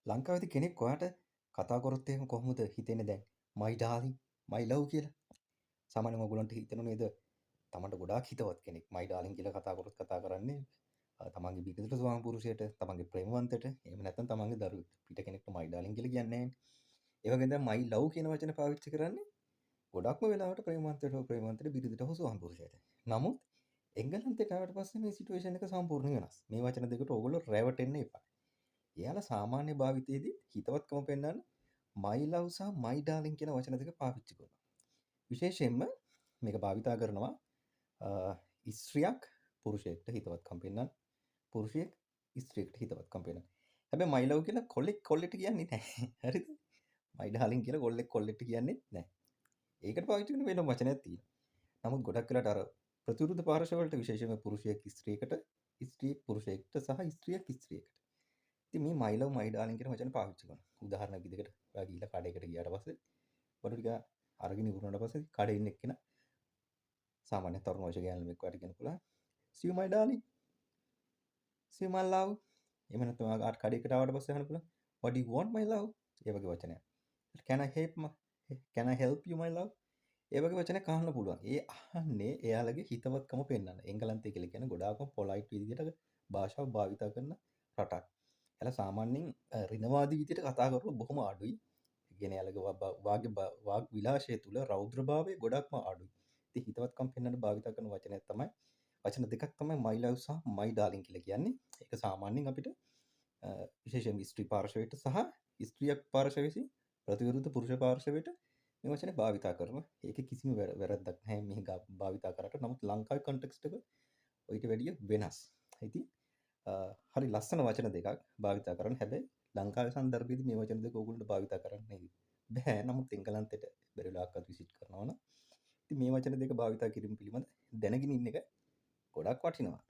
ලංකාවේදී කෙනෙක් ඔයාට කතා කරොත් එහෙම කොහොමද හිතෙන්නේ දැන්? my darling, my love කියලා. සාමාන්‍යයෙන් ඔයගොල්ලන්ට හිතෙනව නේද? තමන්ට ගොඩාක් හිතවත් කෙනෙක් my darling කියලා කතා කරොත් කතා කරන්නේ තමන්ගේ බිරිඳට ස්වාමි පුරුෂයට, තමන්ගේ ප්‍රේමවන්තට, එහෙම නැත්නම් තමන්ගේ දරුවෙක්ට. පිට කෙනෙක්ට my darling කියලා කියන්නේ නැහැ. ඒ වගේම දැන් my love කියන වචනේ පාවිච්චි කරන්නේ ගොඩක්ම වෙලාවට ප්‍රේමවන්තට බිරිඳට හෝ ස්වාමි පුරුෂයට. නමුත් එංගලන්තයට ආවට පස්සේ මේ සිටුේෂන් එක සම්පූර්ණ වෙනස්. මේ වචන දෙකට ඕගොල්ලෝ රැවටෙන්න එපා. එයාලා සාමාන්‍ය භාවිතයේදී හිතවත්කම පෙන්වන්න my love සහ my darling කියන වචන දෙක පාවිච්චි කරනවා. විශේෂයෙන්ම මේක භාවිතා කරනවා ස්ත්‍රියක් පුරුෂයෙක්ට හිතවත්කම් පෙන්වන්න, පුරුෂයෙක් ස්ත්‍රියකට හිතවත්කම් පෙන්වන්න. හැබැයි my love කියලා කොල්ලෙක් කොල්ලෙට කියන්නේ නැහැ. හරිද? my darling කියලා කොල්ලෙක් කොල්ලෙට කියන්නේ නැහැ. ඒකට පාවිච්චි කරන වෙනම වචනයක් තියෙනවා. නමුත් ගොඩක් වෙලාට අර ප්‍රතිවිරුද්ධ පාර්ශ්ව වලට විශේෂයෙන්ම පුරුෂයෙක් ස්ත්‍රියකට, ස්ත්‍රියක් පුරුෂයෙක්ට සහ ස්ත්‍රියක් ස්ත්‍රියකට. ඉතින් මේ my love my darling කියන වචන පාවිච්චි කරනවා. උදාහරණයක් විදිහට ඔයා ගිහිල්ලා කඩේකට ගියාට පස්සේ බඩු ටික අරගෙන ඉවරනට පස්සේ කඩේ ඉන්න එක්කෙනා සාමාන්‍ය තරුණ වයසේ ගෑනු ළමෙක් වගේ කියන පුළා see you my darling, see you my love. එහෙම නැත්නම් ඔයා කඩේකට ආවට පස්සේ අහන්න පුළුවන් what do you want my love? ඒ වගේ වචනයක්. can I help you my love? ඒ වගේ වචනයක් අහන්න පුළුවන්. ඒ අහන්නේ එයාලගේ හිතවත්කම පෙන්වන්න. එංගලන්තය කියලා කියන්නේ ගොඩාක්ම පොලයිට් විදිහට භාෂාව භාවිත කරන රටක්. එයාලා සාමාන්‍යයෙන් රිනවාදී විදිහට කතා කරලා බොහොම අඩුයි. ඒ කියන්නේ එයාලගේ වාග් විලාසය තුල රෞද්‍රභාවය ගොඩක්ම අඩුයි. ඉතින් හිතවත්කම් පෙන්වන්න භාවිත කරන වචනයක් තමයි වචන දෙකක් තමයි my love සහ my darling කියලා කියන්නේ. ඒක සාමාන්‍යයෙන් අපිට විශේෂයෙන් ස්ත්‍රී පාර්ශවයට සහ ස්ත්‍රියක් පාර්ශවය විසින් ප්‍රතිවිරුද්ධ පුරුෂ පාර්ශවයට මේ වචනේ භාවිතා කරනවා. ඒකේ කිසිම වැරද්දක් නැහැ මේ භාවිතා කරාට. නමුත් ලංකාවේ කන්ටෙක්ස්ට් එක ඊට වැඩිය වෙනස්. ඉතින් හරි ලස්සන වචන දෙකක් භාවිතා කරන්න. හැබැයි ලංකාවේ සන්දර්භයේදී මේ වචන දෙක ඕගොල්ලෝ භාවිතා කරන්න බෑ. නමුත් එංගලන්තයට බැරි වෙලාවකත් විසිට් කරනවා නම් ඉතින් මේ වචන දෙක භාවිතා කිරීම පිළිබඳ දැනගෙන ඉන්න එක ගොඩක් වටිනවා.